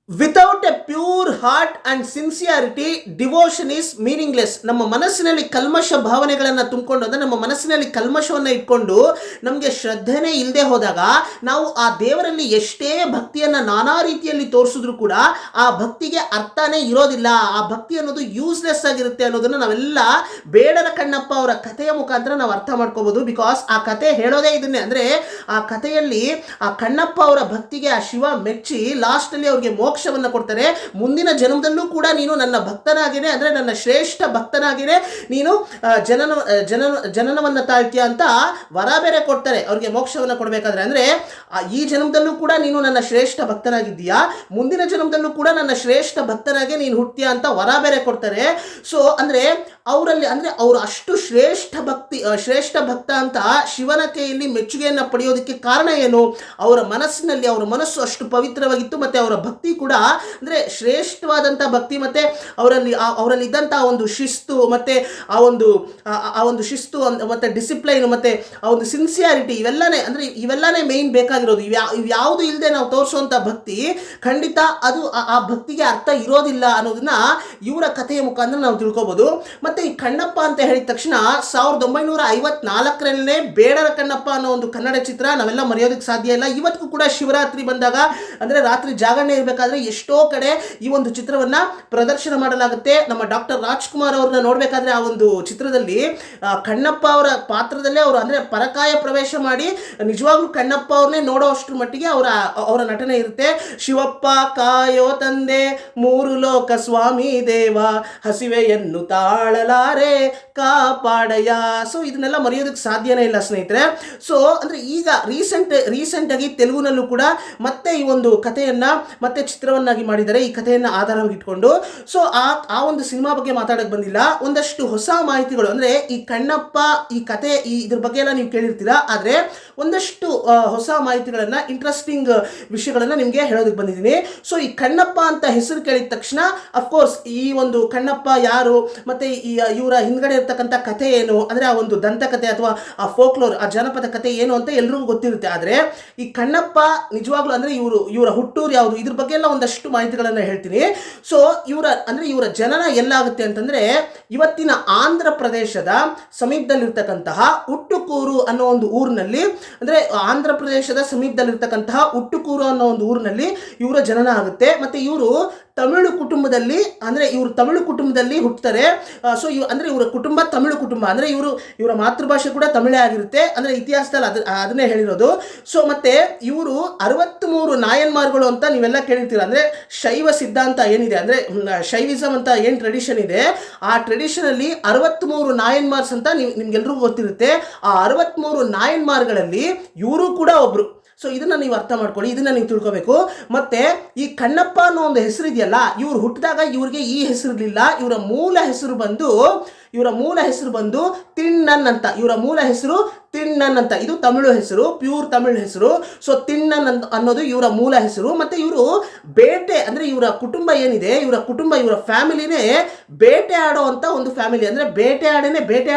Without A pure heart and sincerity devotion is meaningless. ನಮ್ಮ ಮನಸ್ಸಿನಲ್ಲಿ ಕಲ್ಮಶ ಭಾವನೆಗಳನ್ನು ತುಂಬಿಕೊಂಡು, ಅಂದರೆ ನಮ್ಮ ಮನಸ್ಸಿನಲ್ಲಿ ಕಲ್ಮಶವನ್ನು ಇಟ್ಕೊಂಡು ನಮಗೆ ಶ್ರದ್ಧೆನೇ ಇಲ್ಲದೆ ಹೋದಾಗ ನಾವು ಆ ದೇವರಲ್ಲಿ ಎಷ್ಟೇ ಭಕ್ತಿಯನ್ನು ನಾನಾ ರೀತಿಯಲ್ಲಿ ತೋರಿಸಿದ್ರು ಕೂಡ ಆ ಭಕ್ತಿಗೆ ಅರ್ಥನೇ ಇರೋದಿಲ್ಲ. ಆ ಭಕ್ತಿ ಅನ್ನೋದು ಯೂಸ್ಲೆಸ್ ಆಗಿರುತ್ತೆ ಅನ್ನೋದನ್ನು ನಾವೆಲ್ಲ ಬೇಡರ ಕಣ್ಣಪ್ಪ ಅವರ ಕಥೆಯ ಮುಖಾಂತರ ನಾವು ಅರ್ಥ ಮಾಡ್ಕೋಬಹುದು. ಬಿಕಾಸ್ ಆ ಕಥೆ ಹೇಳೋದೇ ಇದನ್ನೇ. ಅಂದರೆ ಆ ಕಥೆಯಲ್ಲಿ ಆ ಕಣ್ಣಪ್ಪ ಅವರ ಭಕ್ತಿಗೆ ಆ ಶಿವ ಮೆಚ್ಚಿ ಲಾಸ್ಟಲ್ಲಿ ಅವ್ರಿಗೆ ಮೋಕ್ಷವನ್ನು ಕೊಡ್ತಾರೆ. ಮುಂದಿನ ಜನ್ಮದಲ್ಲೂ ಕೂಡ ನೀನು ನನ್ನ ಭಕ್ತನಾಗಿನೇ, ಅಂದರೆ ನನ್ನ ಶ್ರೇಷ್ಠ ಭಕ್ತನಾಗಿನೇ ನೀನು ಜನನವನ್ನು ತಾಳ್ತೀಯ ಅಂತ ವರ ಬೇರೆ ಕೊಡ್ತಾರೆ ಅವ್ರಿಗೆ ಮೋಕ್ಷವನ್ನು ಕೊಡಬೇಕಾದ್ರೆ. ಅಂದರೆ ಈ ಜನ್ಮದಲ್ಲೂ ಕೂಡ ನೀನು ನನ್ನ ಶ್ರೇಷ್ಠ ಭಕ್ತನಾಗಿದ್ದೀಯಾ, ಮುಂದಿನ ಜನ್ಮದಲ್ಲೂ ಕೂಡ ನನ್ನ ಶ್ರೇಷ್ಠ ಭಕ್ತನಾಗೆ ನೀನು ಹುಟ್ತೀಯ ಅಂತ ವರ ಬೇರೆ ಕೊಡ್ತಾರೆ. ಸೊ ಅಂದರೆ ಅವರಲ್ಲಿ, ಅಂದರೆ ಅವರು ಅಷ್ಟು ಶ್ರೇಷ್ಠ ಭಕ್ತ ಅಂತ ಶಿವನ ಕೈಯಲ್ಲಿ ಮೆಚ್ಚುಗೆಯನ್ನು ಪಡೆಯೋದಕ್ಕೆ ಕಾರಣ ಏನು? ಅವರ ಮನಸ್ಸಿನಲ್ಲಿ, ಅವರ ಮನಸ್ಸು ಅಷ್ಟು ಪವಿತ್ರವಾಗಿತ್ತು, ಮತ್ತು ಅವರ ಭಕ್ತಿ ಕೂಡ ಅಂದರೆ ಶ್ರೇಷ್ಠವಾದಂಥ ಭಕ್ತಿ, ಮತ್ತು ಅವರಲ್ಲಿ ಇದ್ದಂಥ ಒಂದು ಶಿಸ್ತು, ಮತ್ತು ಆ ಒಂದು ಶಿಸ್ತು ಮತ್ತು ಡಿಸಿಪ್ಲೈನ್, ಮತ್ತು ಆ ಒಂದು ಸಿನ್ಸಿಯಾರಿಟಿ, ಇವೆಲ್ಲನೇ ಮೇಯ್ನ್ ಬೇಕಾಗಿರೋದು. ಯಾವುದು ಇಲ್ಲದೆ ನಾವು ತೋರಿಸುವಂಥ ಭಕ್ತಿ ಖಂಡಿತ ಅದು ಆ ಭಕ್ತಿಗೆ ಅರ್ಥ ಇರೋದಿಲ್ಲ ಅನ್ನೋದನ್ನ ಇವರ ಕಥೆಯ ಮುಖಾಂತರ ನಾವು ತಿಳ್ಕೊಬೋದು. ಮತ್ತು ಈ ಕಣ್ಣಪ್ಪ ಅಂತ ಹೇಳಿದ ತಕ್ಷಣ 1954 ಬೇಡರ ಕಣ್ಣಪ್ಪ ಅನ್ನೋ ಒಂದು ಕನ್ನಡ ಚಿತ್ರ ನಾವೆಲ್ಲ ಮರೆಯೋದಕ್ಕೆ ಸಾಧ್ಯ ಇಲ್ಲ. ಇವತ್ತಿಗೂ ಕೂಡ ಶಿವರಾತ್ರಿ ಬಂದಾಗ, ಅಂದರೆ ರಾತ್ರಿ ಜಾಗರಣೆ ಇರಬೇಕಾದ್ರೆ ಎಷ್ಟೋ ಕಡೆ ಈ ಒಂದು ಚಿತ್ರವನ್ನು ಪ್ರದರ್ಶನ ಮಾಡಲಾಗುತ್ತೆ. ನಮ್ಮ ಡಾಕ್ಟರ್ ರಾಜ್ಕುಮಾರ್ ಅವ್ರನ್ನ ನೋಡಬೇಕಾದ್ರೆ ಆ ಒಂದು ಚಿತ್ರದಲ್ಲಿ ಕಣ್ಣಪ್ಪ ಅವರ ಪಾತ್ರದಲ್ಲೇ ಅವರು, ಅಂದರೆ ಪರಕಾಯ ಪ್ರವೇಶ ಮಾಡಿ ನಿಜವಾಗ್ಲೂ ಕಣ್ಣಪ್ಪ ಅವ್ರನ್ನೇ ನೋಡೋ ಅಷ್ಟರ ಮಟ್ಟಿಗೆ ಅವರ ನಟನೆ ಇರುತ್ತೆ. ಶಿವಪ್ಪ ಕಾಯೋ ತಂದೆ, ಮೂರು ಲೋಕ ಸ್ವಾಮಿ ದೇವ, ಹಸಿವೆಯನ್ನು ತಾಳಲಾರೆ ಕಾಪಾಡಯ್ಯ. ಸೊ ಇದನ್ನೆಲ್ಲ ಮರೆಯೋದಕ್ಕೆ ಸಾಧ್ಯನೇ ಇಲ್ಲ ಸ್ನೇಹಿತರೆ. ಸೊ ಅಂದರೆ ಈಗ ರೀಸೆಂಟಾಗಿ ತೆಲುಗುನಲ್ಲೂ ಕೂಡ ಮತ್ತೆ ಈ ಒಂದು ಕಥೆಯನ್ನು ಮತ್ತೆ ಚಿತ್ರವನ್ನಾಗಿ ಮಾಡಿದ್ದಾರೆ, ಈ ಕಥೆಯನ್ನು ಆಧಾರವಾಗಿ ಇಟ್ಕೊಂಡು. ಸೊ ಆ ಒಂದು ಸಿನಿಮಾ ಬಗ್ಗೆ ಮಾತಾಡೋಕ್ಕೆ ಬಂದಿಲ್ಲ. ಒಂದಷ್ಟು ಹೊಸ ಮಾಹಿತಿಗಳು, ಅಂದರೆ ಈ ಕಣ್ಣಪ್ಪ ಈ ಕಥೆ ಇದ್ರ ಬಗ್ಗೆ ಎಲ್ಲ ನೀವು ಕೇಳಿರ್ತೀರಾ, ಆದರೆ ಒಂದಷ್ಟು ಹೊಸ ಮಾಹಿತಿಗಳನ್ನು, ಇಂಟ್ರೆಸ್ಟಿಂಗ್ ವಿಷಯಗಳನ್ನು ನಿಮಗೆ ಹೇಳೋದಕ್ಕೆ ಬಂದಿದ್ದೀನಿ. ಸೊ ಈ ಕಣ್ಣಪ್ಪ ಅಂತ ಹೆಸರು ಕೇಳಿದ ತಕ್ಷಣ ಅಫ್ಕೋರ್ಸ್ ಈ ಒಂದು ಕಣ್ಣಪ್ಪ ಯಾರು, ಮತ್ತು ಇವರ ಹಿಂದ್ಗಡೆ ಇರ್ತಕ್ಕಂಥ ಕಥೆ ಏನು, ಅಂದರೆ ಆ ಒಂದು ದಂತಕಥೆ ಅಥವಾ ಆ ಫೋಕ್ಲೋರ್, ಆ ಜನಪದ ಕಥೆ ಏನು ಅಂತ ಎಲ್ರಿಗೂ ಗೊತ್ತಿರುತ್ತೆ. ಆದರೆ ಈ ಕಣ್ಣಪ್ಪ ನಿಜವಾಗ್ಲೂ, ಅಂದರೆ ಇವರ ಹುಟ್ಟೂರು ಯಾವುದು, ಇದ್ರ ಬಗ್ಗೆ ಎಲ್ಲ ಒಂದಷ್ಟು ಮಾಹಿತಿಗಳನ್ನು ಹೇಳ್ತೀನಿ. ಸೊ ಇವರ ಜನನ ಎಲ್ಲಾಗುತ್ತೆ ಅಂತಂದರೆ ಇವತ್ತಿನ ಆಂಧ್ರ ಪ್ರದೇಶದ ಸಮೀಪದಲ್ಲಿರ್ತಕ್ಕಂತಹ ಉಟ್ಟುಕೂರು ಅನ್ನೋ ಒಂದು ಊರಿನಲ್ಲಿ, ಅಂದರೆ ಆಂಧ್ರ ಪ್ರದೇಶದ ಸಮೀಪದಲ್ಲಿರ್ತಕ್ಕಂತಹ ಉಟ್ಟುಕೂರು ಅನ್ನೋ ಒಂದು ಊರಿನಲ್ಲಿ ಇವರ ಜನನ ಆಗುತ್ತೆ. ಮತ್ತು ಇವರು ತಮಿಳು ಕುಟುಂಬದಲ್ಲಿ ಹುಟ್ಟುತ್ತಾರೆ. ಸೊ ಅಂದರೆ ಇವರ ಕುಟುಂಬ ತಮಿಳು ಕುಟುಂಬ, ಅಂದರೆ ಇವರ ಮಾತೃಭಾಷೆ ಕೂಡ ತಮಿಳೇ ಆಗಿರುತ್ತೆ, ಅಂದರೆ ಇತಿಹಾಸದಲ್ಲಿ ಅದನ್ನೇ ಹೇಳಿರೋದು. ಸೊ ಮತ್ತು ಇವರು 63 ನಾಯನ್ಮಾರ್ಗಳು ಅಂತ ನೀವೆಲ್ಲ ಕೇಳಿರ್ತೀರ. ಅಂದರೆ ಶೈವ ಸಿದ್ಧಾಂತ ಏನಿದೆ, ಅಂದರೆ ಶೈವಿಸಮ್ ಅಂತ ಏನು ಟ್ರೆಡಿಷನ್ ಇದೆ, ಆ ಟ್ರೆಡಿಷನಲ್ಲಿ 63 ನಾಯನ್ಮಾರ್ಸ್ ಅಂತ ನಿಮ್ಗೆಲ್ರಿಗೂ ಗೊತ್ತಿರುತ್ತೆ. ಆ 63 ನಾಯನ್ಮಾರ್ಗಳಲ್ಲಿ ಇವರು ಕೂಡ ಒಬ್ಬರು. ಸೊ ಇದನ್ನು ನೀವು ಅರ್ಥ ಮಾಡ್ಕೊಳ್ಳಿ, ಇದನ್ನು ನೀವು ತಿಳ್ಕೊಬೇಕು. ಮತ್ತು ಈ ಕಣ್ಣಪ್ಪ ಅನ್ನೋ ಒಂದು ಹೆಸರು ಇದೆಯಲ್ಲ, ಇವ್ರು ಹುಟ್ಟಿದಾಗ ಇವ್ರಿಗೆ ಈ ಹೆಸರಿರಲಿಲ್ಲ. ಇವರ ಮೂಲ ಹೆಸರು ಬಂದು ತಿಣ್ಣನ್ ಅಂತ. ಇವರ ಮೂಲ ಹೆಸರು ತಿಣ್ಣನ್ ಅಂತ. ಇದು ತಮಿಳು ಹೆಸರು, ಪ್ಯೂರ್ ತಮಿಳು ಹೆಸರು. ಸೊ ತಿಣ್ಣನ್ ಅನ್ನೋದು ಇವರ ಮೂಲ ಹೆಸರು. ಮತ್ತು ಇವರು ಬೇಟೆ, ಅಂದರೆ ಇವರ ಕುಟುಂಬ ಏನಿದೆ, ಇವರ ಫ್ಯಾಮಿಲಿನೇ ಬೇಟೆ ಆಡೋ ಅಂತ ಒಂದು ಫ್ಯಾಮಿಲಿ. ಅಂದರೆ ಬೇಟೆ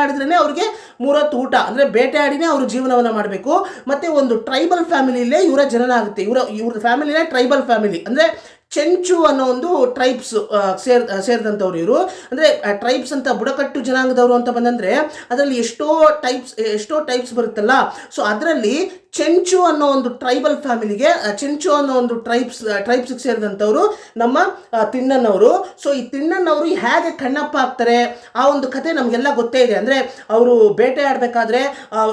ಆಡಿದ್ರೇ ಅವ್ರಿಗೆ 3 ಹೊತ್ತು ಊಟ, ಅಂದರೆ ಬೇಟೆ ಆಡಿನೇ ಅವರು ಜೀವನವನ್ನು ಮಾಡಬೇಕು. ಮತ್ತು ಒಂದು ಟ್ರೈಬಲ್ ಫ್ಯಾಮಿಲಿಯಲ್ಲೇ ಇವರ ಜನನ ಆಗುತ್ತೆ. ಇವ್ರ ಫ್ಯಾಮಿಲಿನೇ ಟ್ರೈಬಲ್ ಫ್ಯಾಮಿಲಿ, ಅಂದರೆ ಚೆಂಚು ಅನ್ನೋ ಒಂದು ಟ್ರೈಬ್ಸ್ ಸೇರಿದಂಥವ್ರು ಇವರು. ಅಂದರೆ ಟ್ರೈಬ್ಸ್ ಅಂತ ಬುಡಕಟ್ಟು ಜನಾಂಗದವರು ಅಂತ ಬಂದಂದರೆ ಅದರಲ್ಲಿ ಎಷ್ಟೋ ಟೈಪ್ಸ್ ಬರುತ್ತಲ್ಲ. ಸೊ ಅದರಲ್ಲಿ ಚೆಂಚು ಅನ್ನೋ ಒಂದು ಟ್ರೈಬಲ್ ಫ್ಯಾಮಿಲಿಗೆ, ಚೆಂಚು ಅನ್ನೋ ಒಂದು ಟ್ರೈಬ್ಸ್ಗೆ ಸೇರಿದಂಥವ್ರು ನಮ್ಮ ತಿಣ್ಣನ್ನವರು. ಸೊ ಈ ತಿಣ್ಣನ್ನವರು ಹೇಗೆ ಕಣ್ಣಪ್ಪ ಆಗ್ತಾರೆ ಆ ಒಂದು ಕಥೆ ನಮಗೆಲ್ಲ ಗೊತ್ತೇ ಇದೆ. ಅಂದರೆ ಅವರು ಬೇಟೆ ಆಡಬೇಕಾದ್ರೆ,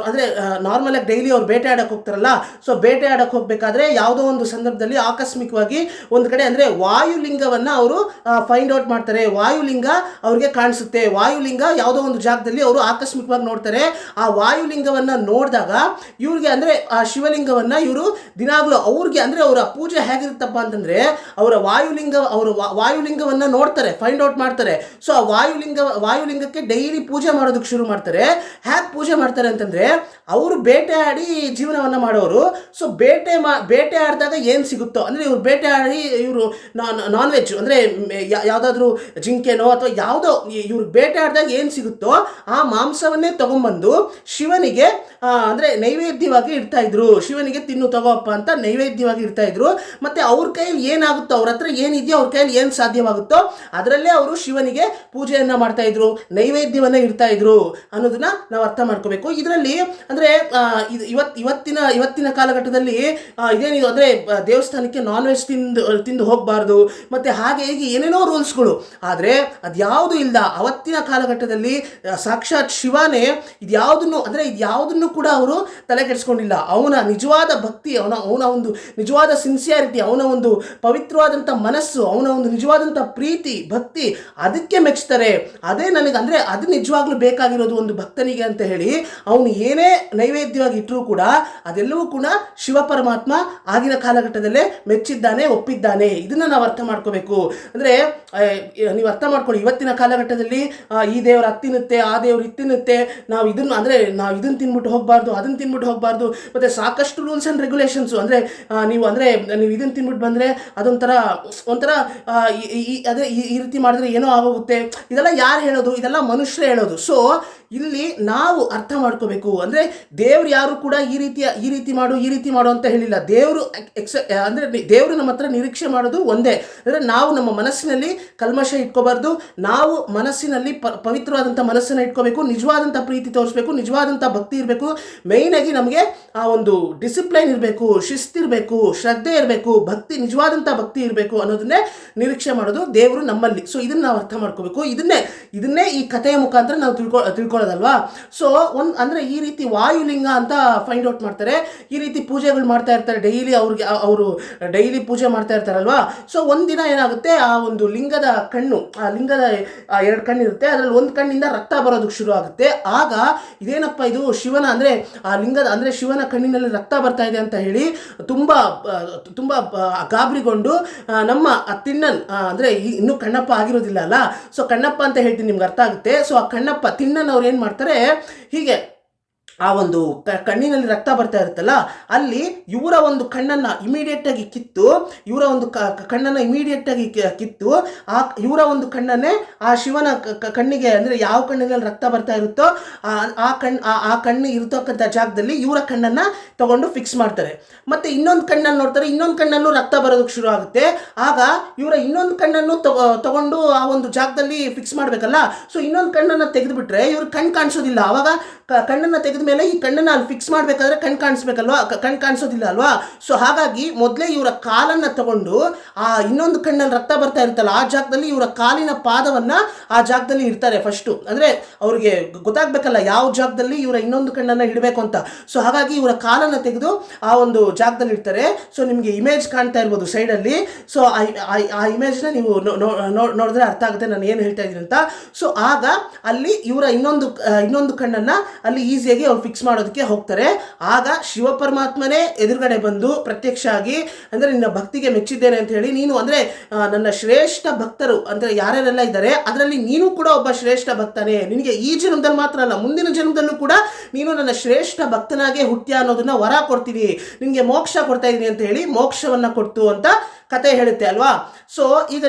ಅಂದರೆ ನಾರ್ಮಲಾಗಿ ಡೈಲಿ ಅವ್ರು ಬೇಟೆ ಆಡೋಕ್ಕೆ ಹೋಗ್ತಾರಲ್ಲ. ಸೊ ಬೇಟೆ ಆಡೋಕ್ಕೆ ಹೋಗಬೇಕಾದ್ರೆ ಯಾವುದೋ ಒಂದು ಸಂದರ್ಭದಲ್ಲಿ ಆಕಸ್ಮಿಕವಾಗಿ ಒಂದು ಕಡೆ, ಅಂದರೆ ವಾಯುಲಿಂಗವನ್ನು ಅವರು ಫೈಂಡ್ ಔಟ್ ಮಾಡ್ತಾರೆ. ವಾಯುಲಿಂಗ ಅವ್ರಿಗೆ ಕಾಣಿಸುತ್ತೆ. ವಾಯುಲಿಂಗ ಯಾವುದೋ ಒಂದು ಜಾಗದಲ್ಲಿ ಅವರು ಆಕಸ್ಮಿಕವಾಗಿ ನೋಡ್ತಾರೆ. ಆ ವಾಯುಲಿಂಗವನ್ನು ನೋಡಿದಾಗ ಇವ್ರಿಗೆ, ಅಂದರೆ ಆ ಶಿವಲಿಂಗವನ್ನು ಇವರು ದಿನಾಗಲೂ ಅವ್ರಿಗೆ, ಅಂದರೆ ಅವರ ಪೂಜೆ ಹೇಗಿರುತ್ತಪ್ಪ ಅಂತಂದರೆ ಅವರು ವಾಯುಲಿಂಗವನ್ನು ನೋಡ್ತಾರೆ, ಫೈಂಡ್ ಔಟ್ ಮಾಡ್ತಾರೆ. ಸೊ ಆ ವಾಯುಲಿಂಗಕ್ಕೆ ಡೈಲಿ ಪೂಜೆ ಮಾಡೋದಕ್ಕೆ ಶುರು ಮಾಡ್ತಾರೆ. ಹೇಗೆ ಪೂಜೆ ಮಾಡ್ತಾರೆ ಅಂತಂದರೆ, ಅವರು ಬೇಟೆ ಆಡಿ ಜೀವನವನ್ನು ಮಾಡೋರು. ಸೊ ಬೇಟೆ ಆಡಿದಾಗ ಏನು ಸಿಗುತ್ತೋ, ಅಂದರೆ ಇವರು ಬೇಟೆ ಆಡಿ ಇವರು ನಾನ್ ವೆಜ್, ಅಂದರೆ ಯಾವುದಾದ್ರೂ ಜಿಂಕೆನೋ ಅಥವಾ ಯಾವುದೋ ಇವ್ರಿಗೆ ಬೇಟೆ ಆಡಿದಾಗ ಏನು ಸಿಗುತ್ತೋ ಆ ಮಾಂಸವನ್ನೇ ತಗೊಂಡ್ಬಂದು ಶಿವನಿಗೆ ಅಂದರೆ ನೈವೇದ್ಯವಾಗಿ ಇಡ್ತಾರೆ. ಇಡ್ತಾ ಇದ್ರು, ಶಿವನಿಗೆ ತಿನ್ನು ತಗೋಪ್ಪ ಅಂತ ನೈವೇದ್ಯವಾಗಿ ಇಡ್ತಾ ಇದ್ರು. ಮತ್ತೆ ಅವ್ರ ಕೈಯಲ್ಲಿ ಏನಾಗುತ್ತೋ, ಅವ್ರ ಹತ್ರ ಏನಿದೆಯೋ, ಅವ್ರ ಕೈಯಲ್ಲಿ ಏನು ಸಾಧ್ಯವಾಗುತ್ತೋ ಅದರಲ್ಲೇ ಅವರು ಶಿವನಿಗೆ ಪೂಜೆಯನ್ನ ಮಾಡ್ತಾ ಇದ್ರು, ನೈವೇದ್ಯವನ್ನ ಇಡ್ತಾ ಇದ್ರು ಅನ್ನೋದನ್ನ ನಾವು ಅರ್ಥ ಮಾಡ್ಕೋಬೇಕು. ಇದರಲ್ಲಿ ಅಂದ್ರೆ ಇವತ್ತಿನ ಕಾಲಘಟ್ಟದಲ್ಲಿ ಇದೇನಿದು ಅಂದ್ರೆ ದೇವಸ್ಥಾನಕ್ಕೆ ನಾನ್ ವೆಜ್ ತಿಂದು ಹೋಗಬಾರ್ದು, ಮತ್ತೆ ಹಾಗೆ ಹೀಗೆ ಏನೇನೋ ರೂಲ್ಸ್ಗಳು. ಆದರೆ ಅದ್ಯಾವುದು ಇಲ್ಲ. ಅವತ್ತಿನ ಕಾಲಘಟ್ಟದಲ್ಲಿ ಸಾಕ್ಷಾತ್ ಶಿವನೇ ಇದ್ಯಾವುದನ್ನು ಕೂಡ ಅವರು ತಲೆ ಕೆಡಿಸ್ಕೊಂಡಿಲ್ಲ. ಅವನ ನಿಜವಾದ ಭಕ್ತಿ, ಅವನ ಒಂದು ನಿಜವಾದ ಸಿನ್ಸಿಯಾರಿಟಿ, ಅವನ ಒಂದು ಪವಿತ್ರವಾದಂಥ ಮನಸ್ಸು, ಅವನ ಒಂದು ನಿಜವಾದಂಥ ಪ್ರೀತಿ ಭಕ್ತಿ, ಅದಕ್ಕೆ ಮೆಚ್ತಾರೆ. ಅದೇ ನನಗೆ ಅಂದರೆ ಅದು ನಿಜವಾಗ್ಲೂ ಬೇಕಾಗಿರೋದು ಒಂದು ಭಕ್ತನಿಗೆ ಅಂತ ಹೇಳಿ ಅವನು ಏನೇ ನೈವೇದ್ಯವಾಗಿ ಇಟ್ಟರೂ ಕೂಡ ಅದೆಲ್ಲವೂ ಕೂಡ ಶಿವ ಪರಮಾತ್ಮ ಆಗಿನ ಕಾಲಘಟ್ಟದಲ್ಲೇ ಮೆಚ್ಚಿದ್ದಾನೆ, ಒಪ್ಪಿದ್ದಾನೆ. ಇದನ್ನು ನಾವು ಅರ್ಥ ಮಾಡ್ಕೋಬೇಕು. ಅಂದರೆ ನೀವು ಅರ್ಥ ಮಾಡ್ಕೊಳ್ಳಿ, ಇವತ್ತಿನ ಕಾಲಘಟ್ಟದಲ್ಲಿ ಈ ದೇವರು ಹತ್ತಿನುತ್ತೆ, ಆ ದೇವರು ಇತ್ತಿನುತ್ತೆ, ನಾವು ಇದನ್ನು ತಿನ್ಬಿಟ್ಟು ಹೋಗಬಾರ್ದು, ಅದನ್ನು ತಿನ್ಬಿಟ್ಟು ಹೋಗಬಾರ್ದು, ಮತ್ತು ಸಾಕಷ್ಟು ರೂಲ್ಸ್ ಆ್ಯಂಡ್ ರೆಗ್ಯುಲೇಷನ್ಸು. ಅಂದರೆ ನೀವು ಇದನ್ನು ತಿನ್ಬಿಟ್ಟು ಬಂದರೆ ಒಂಥರ ಈ ರೀತಿ ಮಾಡಿದ್ರೆ ಏನೋ ಆಗೋಗುತ್ತೆ. ಇದೆಲ್ಲ ಯಾರು ಹೇಳೋದು? ಇದೆಲ್ಲ ಮನುಷ್ಯರೇ ಹೇಳೋದು. ಸೊ ಇಲ್ಲಿ ನಾವು ಅರ್ಥ ಮಾಡ್ಕೋಬೇಕು. ಅಂದರೆ ದೇವ್ರು ಯಾರು ಕೂಡ ಈ ರೀತಿ ಮಾಡು ಅಂತ ಹೇಳಿಲ್ಲ. ದೇವರು ದೇವರು ನಮ್ಮ ಹತ್ರ ನಿರೀಕ್ಷೆ ಮಾಡೋದು ಒಂದೇ, ಅಂದರೆ ನಾವು ನಮ್ಮ ಮನಸ್ಸಿನಲ್ಲಿ ಕಲ್ಮಶ ಇಟ್ಕೋಬಾರ್ದು. ನಾವು ಮನಸ್ಸಿನಲ್ಲಿ ಪವಿತ್ರವಾದಂಥ ಮನಸ್ಸನ್ನು ಇಟ್ಕೋಬೇಕು, ನಿಜವಾದಂಥ ಪ್ರೀತಿ ತೋರಿಸ್ಬೇಕು, ನಿಜವಾದಂಥ ಭಕ್ತಿ ಇರಬೇಕು. ಮೇಯ್ನಾಗಿ ನಮಗೆ ಆ ಒಂದು ಡಿಸಿಪ್ಲೈನ್ ಇರಬೇಕು, ಶಿಸ್ತಿರಬೇಕು, ಶ್ರದ್ಧೆ ಇರಬೇಕು, ನಿಜವಾದಂಥ ಭಕ್ತಿ ಇರಬೇಕು ಅನ್ನೋದನ್ನೇ ನಿರೀಕ್ಷೆ ಮಾಡೋದು ದೇವರು ನಮ್ಮಲ್ಲಿ. ಸೊ ಇದನ್ನು ನಾವು ಅರ್ಥ ಮಾಡ್ಕೋಬೇಕು. ಇದನ್ನೇ ಈ ಕಥೆಯ ಮುಖಾಂತರ ನಾವು ತಿಳ್ಕೊಳ್ಳೋದಲ್ವಾ. ಸೊ ಅಂದರೆ ಈ ರೀತಿ ವಾಯುಲಿಂಗ ಅಂತ ಫೈಂಡ್ ಔಟ್ ಮಾಡ್ತಾರೆ. ಈ ರೀತಿ ಪೂಜೆಗಳು ಮಾಡ್ತಾ ಇರ್ತಾರೆ ಅವರು ಡೈಲಿ ಪೂಜೆ ಮಾಡ್ತಾ ಇರ್ತಾರಲ್ವಾ. ಸೊ ಒಂದಿನ ಏನಾಗುತ್ತೆ, ಆ ಒಂದು ಲಿಂಗದ ಕಣ್ಣು, ಆ ಲಿಂಗದ 2 ಕಣ್ಣಿರುತ್ತೆ, ಅದರಲ್ಲಿ ಒಂದು ಕಣ್ಣಿಂದ ರಕ್ತ ಬರೋದಕ್ಕೆ ಶುರು ಆಗುತ್ತೆ. ಆಗ ಇದೇನಪ್ಪ ಇದು ಶಿವನ ಅಂದರೆ ಆ ಲಿಂಗದ ಅಂದರೆ ಶಿವನ ಕಣ್ಣಿನಲ್ಲಿ ರಕ್ತ ಬರ್ತಾ ಇದೆ ಅಂತ ಹೇಳಿ ತುಂಬ ಗಾಬರಿಗೊಂಡು ನಮ್ಮ ತಿಣ್ಣನ್ ಅಂದರೆ ಇನ್ನೂ ಕಣ್ಣಪ್ಪ ಆಗಿರೋದಿಲ್ಲ ಅಲ್ಲ, ಸೊ ಕಣ್ಣಪ್ಪ ಅಂತ ಹೇಳ್ತೀನಿ, ನಿಮ್ಗೆ ಅರ್ಥ ಆಗುತ್ತೆ. ಸೊ ಆ ಕಣ್ಣಪ್ಪ ತಿಣ್ಣನ್ ಅವ್ರು ಏನು ಮಾಡ್ತಾರೆ, ಹೀಗೆ ಆ ಒಂದು ಕಣ್ಣಿನಲ್ಲಿ ರಕ್ತ ಬರ್ತಾ ಇರುತ್ತಲ್ಲ, ಅಲ್ಲಿ ಇವರ ಒಂದು ಕಣ್ಣನ್ನು ಇಮಿಡಿಯೇಟಾಗಿ ಕಿತ್ತು, ಇವರ ಒಂದು ಕಣ್ಣನ್ನು ಇಮಿಡಿಯೇಟಾಗಿ ಕಿತ್ತು ಇವರ ಒಂದು ಕಣ್ಣನ್ನೇ ಆ ಶಿವನ ಕಣ್ಣಿಗೆ, ಅಂದರೆ ಯಾವ ಕಣ್ಣಿನಲ್ಲಿ ರಕ್ತ ಬರ್ತಾ ಇರುತ್ತೋ ಆ ಕಣ್ಣು ಇರತಕ್ಕಂಥ ಜಾಗದಲ್ಲಿ ಇವರ ಕಣ್ಣನ್ನು ತಗೊಂಡು ಫಿಕ್ಸ್ ಮಾಡ್ತಾರೆ. ಮತ್ತು ಇನ್ನೊಂದು ಕಣ್ಣನ್ನು ನೋಡ್ತಾರೆ, ಇನ್ನೊಂದು ಕಣ್ಣಲ್ಲೂ ರಕ್ತ ಬರೋದಕ್ಕೆ ಶುರು ಆಗುತ್ತೆ. ಆಗ ಇವರ ಇನ್ನೊಂದು ಕಣ್ಣನ್ನು ತಗೊಂಡು ಆ ಒಂದು ಜಾಗದಲ್ಲಿ ಫಿಕ್ಸ್ ಮಾಡಬೇಕಲ್ಲ, ಸೊ ಇನ್ನೊಂದು ಕಣ್ಣನ್ನು ತೆಗೆದುಬಿಟ್ರೆ ಇವ್ರ ಕಣ್ಣು ಕಾಣಿಸೋದಿಲ್ಲ. ಆವಾಗ ಕಣ್ಣನ್ನು ತೆಗೆದ ಮೇಲೆ ಈ ಕಣ್ಣನ್ನು ಅಲ್ಲಿ ಫಿಕ್ಸ್ ಮಾಡಬೇಕಾದ್ರೆ ಕಣ್ಣು ಕಾಣಿಸೋದಿಲ್ಲ ಅಲ್ವಾ. ಸೊ ಹಾಗಾಗಿ ಮೊದಲೇ ಇವರ ಕಾಲನ್ನು ತಗೊಂಡು ಆ ಇನ್ನೊಂದು ಕಣ್ಣಲ್ಲಿ ರಕ್ತ ಬರ್ತಾ ಇರುತ್ತಲ್ಲ ಆ ಜಾಗದಲ್ಲಿ ಇವರ ಕಾಲಿನ ಪಾದವನ್ನು ಆ ಜಾಗದಲ್ಲಿ ಇಡ್ತಾರೆ ಫಸ್ಟು. ಅಂದರೆ ಅವ್ರಿಗೆ ಗೊತ್ತಾಗಬೇಕಲ್ಲ ಯಾವ ಜಾಗದಲ್ಲಿ ಇವರ ಇನ್ನೊಂದು ಕಣ್ಣನ್ನು ಇಡಬೇಕು ಅಂತ. ಸೊ ಹಾಗಾಗಿ ಇವರ ಕಾಲನ್ನು ತೆಗೆದು ಆ ಒಂದು ಜಾಗದಲ್ಲಿ ಇಡ್ತಾರೆ. ಸೊ ನಿಮಗೆ ಇಮೇಜ್ ಕಾಣ್ತಾ ಇರ್ಬೋದು ಸೈಡಲ್ಲಿ. ಸೊ ಆ ಇಮೇಜ್ನ ನೀವು ನೋಡಿದ್ರೆ ಅರ್ಥ ಆಗುತ್ತೆ ನಾನು ಏನು ಹೇಳ್ತಾ ಇದ್ದೀನಿ ಅಂತ. ಸೊ ಆಗ ಅಲ್ಲಿ ಇವರ ಇನ್ನೊಂದು ಕಣ್ಣನ್ನು ಅಲ್ಲಿ ಈಸಿಯಾಗಿ ಅವ್ರು ಫಿಕ್ಸ್ ಮಾಡೋದಕ್ಕೆ ಹೋಗ್ತಾರೆ. ಆಗ ಶಿವ ಪರಮಾತ್ಮನೇ ಎದುರುಗಡೆ ಬಂದು ಪ್ರತ್ಯಕ್ಷ ಆಗಿ, ಅಂದರೆ ನಿನ್ನ ಭಕ್ತಿಗೆ ಮೆಚ್ಚಿದ್ದೇನೆ ಅಂತ ಹೇಳಿ, ನೀನು ಅಂದರೆ ನನ್ನ ಶ್ರೇಷ್ಠ ಭಕ್ತರು ಅಂದರೆ ಯಾರ್ಯಾರೆಲ್ಲ ಇದ್ದಾರೆ ಅದರಲ್ಲಿ ನೀನು ಕೂಡ ಒಬ್ಬ ಶ್ರೇಷ್ಠ ಭಕ್ತನೇ, ನಿನಗೆ ಈ ಜನ್ಮದಲ್ಲಿ ಮಾತ್ರ ಅಲ್ಲ ಮುಂದಿನ ಜನ್ಮದಲ್ಲೂ ಕೂಡ ನೀನು ನನ್ನ ಶ್ರೇಷ್ಠ ಭಕ್ತನಾಗೆ ಹುಟ್ಟ್ಯಾ ಅನ್ನೋದನ್ನ ವರ ಕೊಡ್ತೀನಿ, ನಿನಗೆ ಮೋಕ್ಷ ಕೊಡ್ತಾ ಇದ್ದೀನಿ ಅಂತ ಹೇಳಿ ಮೋಕ್ಷವನ್ನು ಕೊಡ್ತು ಅಂತ ಕತೆ ಹೇಳುತ್ತೆ ಅಲ್ವಾ. ಸೊ ಈಗ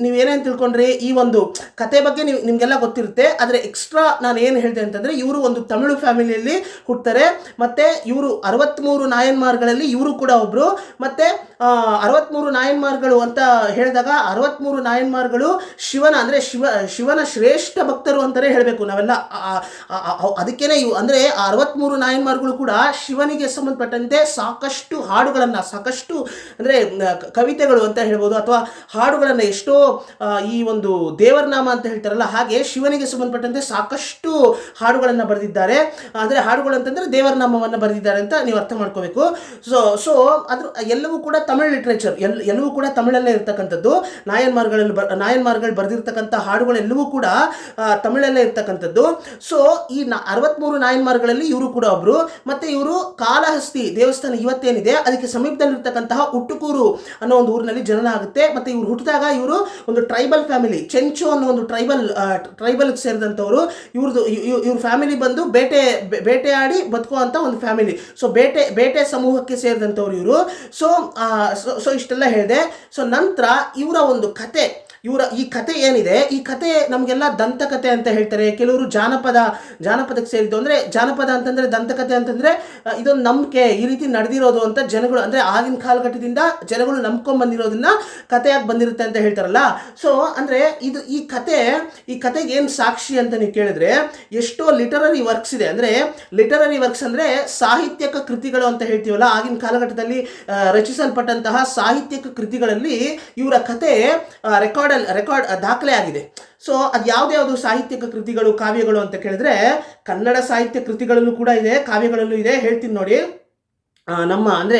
ನೀವೇನೇನು ತಿಳ್ಕೊಂಡ್ರಿ, ಈ ಒಂದು ಕತೆ ಬಗ್ಗೆ ನಿಮಗೆಲ್ಲ ಗೊತ್ತಿರುತ್ತೆ. ಆದರೆ ಎಕ್ಸ್ಟ್ರಾ ನಾನು ಏನು ಹೇಳಿದೆ ಅಂತಂದರೆ, ಇವರು ಒಂದು ತಮಿಳು ಫ್ಯಾಮಿಲಿಯಲ್ಲಿ ಹುಡ್ತಾರೆ. ಮತ್ತು ಇವರು 63 ನಾಯನ್ಮಾರ್ಗಳಲ್ಲಿ ಇವರು ಕೂಡ ಒಬ್ಬರು. ಮತ್ತು 63 ನಾಯನ್ಮಾರ್ಗಳು ಅಂತ ಹೇಳಿದಾಗ 63 ನಾಯನ್ಮಾರ್ಗಳು ಶಿವನ ಅಂದರೆ ಶಿವನ ಶ್ರೇಷ್ಠ ಭಕ್ತರು ಅಂತಲೇ ಹೇಳಬೇಕು ನಾವೆಲ್ಲ. ಅದಕ್ಕೇನೆ ಅಂದರೆ 63 ನಾಯನ್ಮಾರ್ಗಳು ಕೂಡ ಶಿವನಿಗೆ ಸಂಬಂಧಪಟ್ಟಂತೆ ಸಾಕಷ್ಟು ಹಾಡುಗಳನ್ನು, ಸಾಕಷ್ಟು ಅಂದರೆ ಕವಿತೆಗಳು ಅಂತ ಹೇಳ್ಬೋದು, ಅಥವಾ ಹಾಡುಗಳನ್ನು ಎಷ್ಟೋ ಈ ಒಂದು ದೇವರ ನಾಮ ಅಂತ ಹೇಳ್ತಾರಲ್ಲ ಹಾಗೆ ಶಿವನಿಗೆ ಸಂಬಂಧಪಟ್ಟಂತೆ ಸಾಕಷ್ಟು ಹಾಡುಗಳನ್ನು ಬರೆದಿದ್ದಾರೆ. ಅಂದರೆ ಹಾಡುಗಳು ಅಂತಂದರೆ ದೇವರ ನಾಮವನ್ನು ಬರೆದಿದ್ದಾರೆ ಅಂತ ನೀವು ಅರ್ಥ ಮಾಡ್ಕೋಬೇಕು. ಸೊ ಅದ್ರ ಎಲ್ಲವೂ ಕೂಡ ತಮಿಳ್ ಲಿಟ್ರೇಚರ್, ಎಲ್ಲವೂ ಕೂಡ ತಮಿಳಲ್ಲೇ ಇರ್ತಕ್ಕಂಥದ್ದು. ನಾಯನ್ಮಾರ್ಗಳು ಬರೆದಿರ್ತಕ್ಕಂಥ ಹಾಡುಗಳೆಲ್ಲವೂ ಕೂಡ ತಮಿಳಲ್ಲೇ ಇರ್ತಕ್ಕಂಥದ್ದು. ಸೊ ಈ 63 ನಾಯನ್ಮಾರ್ಗಳಲ್ಲಿ ಇವರು ಕೂಡ ಒಬ್ಬರು. ಮತ್ತು ಇವರು ಕಾಳಹಸ್ತಿ ದೇವಸ್ಥಾನ ಇವತ್ತೇನಿದೆ ಅದಕ್ಕೆ ಸಮೀಪದಲ್ಲಿರ್ತಕ್ಕಂತಹ ಉಟ್ಟುಕೂರು ಅನ್ನೋ ಒಂದು ಊರಿನಲ್ಲಿ ಜನನ ಆಗುತ್ತೆ. ಮತ್ತು ಇವರು ಹುಟ್ಟಿದಾಗ ಇವರು ಒಂದು ಟ್ರೈಬಲ್ ಫ್ಯಾಮಿಲಿ, ಚೆಂಚು ಅನ್ನೋ ಒಂದು ಟ್ರೈಬಲ್ಗೆ ಸೇರಿದಂಥವ್ರು. ಇವ್ರ ಫ್ಯಾಮಿಲಿ ಬಂದು ಬೇಟೆಯಾಡಿ ಬದುಕುವಂಥ ಒಂದು ಫ್ಯಾಮಿಲಿ. ಸೊ ಬೇಟೆ ಸಮೂಹಕ್ಕೆ ಸೇರಿದಂಥವ್ರು ಇವರು. ಸೊ ಇಷ್ಟೆಲ್ಲ ಹೇಳಿದೆ. ಸೊ ನಂತರ ಇವರ ಒಂದು ಕತೆ ಈ ಕತೆ ಏನಿದೆ, ಈ ಕತೆ ನಮಗೆಲ್ಲ ದಂತಕತೆ ಅಂತ ಹೇಳ್ತಾರೆ. ಕೆಲವರು ಜಾನಪದಕ್ಕೆ ಸೇರಿದ್ದು. ಅಂದರೆ ಜಾನಪದ ಅಂತಂದರೆ, ದಂತಕತೆ ಅಂತಂದರೆ ಇದೊಂದು ನಂಬಿಕೆ, ಈ ರೀತಿ ನಡೆದಿರೋದು ಅಂತ ಜನಗಳು, ಅಂದರೆ ಆಗಿನ ಕಾಲಘಟ್ಟದಿಂದ ಜನಗಳು ನಂಬ್ಕೊಂಡ್ ಬಂದಿರೋದನ್ನ ಕಥೆಯಾಗಿ ಬಂದಿರುತ್ತೆ ಅಂತ ಹೇಳ್ತಾರಲ್ಲ. ಸೊ ಅಂದರೆ ಈ ಕತೆಗೆ ಏನು ಸಾಕ್ಷಿ ಅಂತ ನೀವು ಕೇಳಿದ್ರೆ, ಎಷ್ಟೋ ಲಿಟರರಿ ವರ್ಕ್ಸ್ ಇದೆ. ಅಂದರೆ ಲಿಟರರಿ ವರ್ಕ್ಸ್ ಅಂದರೆ ಸಾಹಿತ್ಯಕ ಕೃತಿಗಳು ಅಂತ ಹೇಳ್ತೀವಲ್ಲ, ಆಗಿನ ಕಾಲಘಟ್ಟದಲ್ಲಿ ರಚಿಸಲ್ಪಟ್ಟಂತಹ ಸಾಹಿತ್ಯಕ ಕೃತಿಗಳಲ್ಲಿ ಇವರ ಕತೆ ರೆಕಾರ್ಡ್ ದಾಖಲೆ ಆಗಿದೆ. ಸೊ ಅದು ಯಾವ್ದು ಸಾಹಿತ್ಯಕ ಕೃತಿಗಳು, ಕಾವ್ಯಗಳು ಅಂತ ಕೇಳಿದ್ರೆ, ಕನ್ನಡ ಸಾಹಿತ್ಯ ಕೃತಿಗಳಲ್ಲೂ ಕೂಡ ಇದೆ, ಕಾವ್ಯಗಳಲ್ಲೂ ಇದೆ. ಹೇಳ್ತೀನಿ ನೋಡಿ. ನಮ್ಮ ಅಂದರೆ